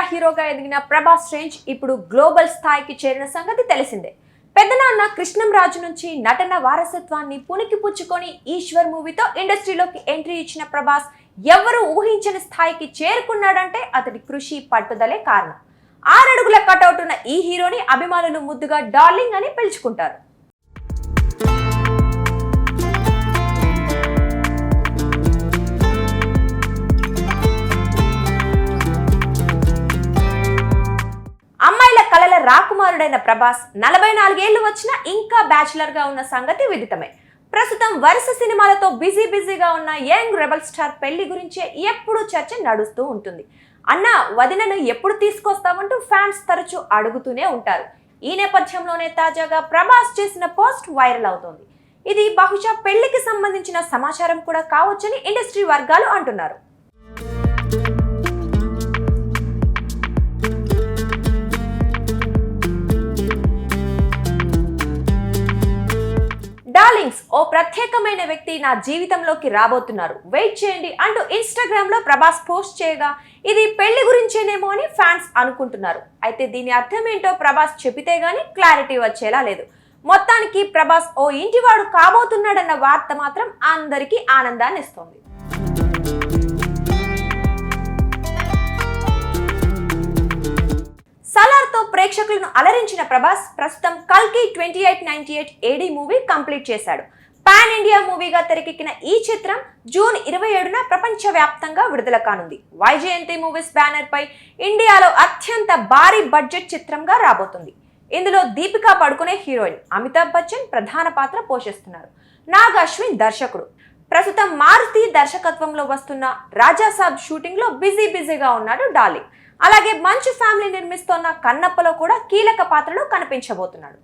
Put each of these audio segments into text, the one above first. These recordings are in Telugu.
హీరోగా ఎదిగిన ప్రభాస్ రేంజ్ ఇప్పుడు గ్లోబల్ స్థాయికి చేరిన సంగతి తెలిసిందే. పెద్దనాన్న కృష్ణంరాజు నుంచి నటన వారసత్వాన్ని పుణికి పుచ్చుకొని ఈశ్వర్ మూవీతో ఇండస్ట్రీలోకి ఎంట్రీ ఇచ్చిన ప్రభాస్ ఎవరు ఊహించని స్థాయికి చేరుకున్నాడంటే అతడి కృషి పట్టుదలే కారణం. 6 అడుగుల కటౌట్ ఉన్న ఈ హీరోని అభిమానులు ముద్దుగా డార్లింగ్ అని పిలుచుకుంటారు. అమ్మాయిల కళల రాకుమారుడైన ప్రభాస్ 44 ఏళ్లు వచ్చినా ఇంకా బ్యాచులర్ గా ఉన్న సంగతి విదితమే. ప్రస్తుతం వరుస సినిమాలతో బిజీగా ఉన్న యంగ్ రెబల్ స్టార్ పెళ్లి గురించే ఎప్పుడూ చర్చ నడుస్తూ ఉంటుంది. అన్న వదినను ఎప్పుడు తీసుకొస్తామంటూ ఫ్యాన్స్ తరచూ అడుగుతూనే ఉంటారు. ఈ నేపథ్యంలోనే తాజాగా ప్రభాస్ చేసిన పోస్ట్ వైరల్ అవుతోంది. ఇది బహుశా పెళ్లికి సంబంధించిన సమాచారం కూడా కావచ్చని ఇండస్ట్రీ వర్గాలు అంటున్నారు. డార్లింగ్స్, ఓ ప్రత్యేకమైన వ్యక్తి నా జీవితంలోకి రాబోతున్నారు, వెయిట్ చేయండి అంటూ ఇన్స్టాగ్రామ్ లో ప్రభాస్ పోస్ట్ చేయగా ఇది పెళ్లి గురించేనేమో అని ఫ్యాన్స్ అనుకుంటున్నారు. అయితే దీని అర్థం ఏంటో ప్రభాస్ చెప్పితే గానీ క్లారిటీ వచ్చేలా లేదు. మొత్తానికి ప్రభాస్ ఓ ఇంటివాడు కాబోతున్నాడన్న వార్త మాత్రం అందరికీ ఆనందాన్ని ఇస్తోంది. సలార్తో ప్రేక్షకులను అలరించిన ప్రభాస్ ప్రస్తుతం కల్కి 2898 AD మూవీ కంప్లీట్ చేశాడు. పాన్ ఇండియా మూవీగా తెరకెక్కిన ఈ చిత్రం జూన్ 27న ప్రపంచవ్యాప్తంగా విడుదల కానుంది. వైజయంతి మూవీస్ బ్యానర్ పై ఇండియాలో అత్యంత భారీ బడ్జెట్ చిత్రంగా రాబోతుంది. ఇందులో దీపికా పడుకునే హీరోయిన్, అమితాబ్ బచ్చన్ ప్రధాన పాత్ర పోషిస్తున్నారు. నాగ్ అశ్విన్ దర్శకుడు. ప్రస్తుతం మారుతి దర్శకత్వంలో వస్తున్న రాజాసాబ్ షూటింగ్ లో బిజీగా ఉన్నాడు డార్లింగ్. అలాగే మంచు ఫ్యామిలీ నిర్మిస్తోన్న కన్నప్పలో కూడా కీలక పాత్రలో కనిపించబోతున్నాడు.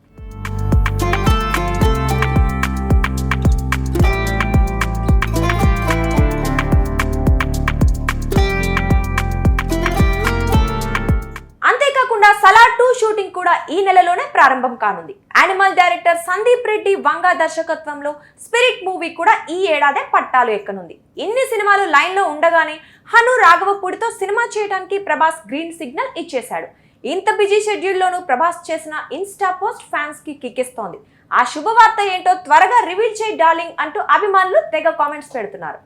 అంతేకాకుండా సలార్ 2 షూటింగ్ కూడా ఈ నెలలోనే ప్రారంభం కానుంది. యానిమల్ డైరెక్టర్ సందీప్ రెడ్డి వంగా దర్శకత్వంలో స్పిరిట్ మూవీ కూడా ఈ ఏడాదే పట్టాలు ఎక్కనుంది. ఇన్ని సినిమాలు లైన్ లో ఉండగానే హను రాఘవపూడితో సినిమా చేయడానికి ప్రభాస్ గ్రీన్ సిగ్నల్ ఇచ్చేశాడు. ఇంత బిజీ షెడ్యూల్లోనూ ప్రభాస్ చేసిన ఇన్స్టా పోస్ట్ ఫ్యాన్స్ కి కిక్కిస్తోంది. ఆ శుభవార్త ఏంటో త్వరగా రివీల్ చేయి డార్లింగ్ అంటూ అభిమానులు తెగ కామెంట్స్ పెడుతున్నారు.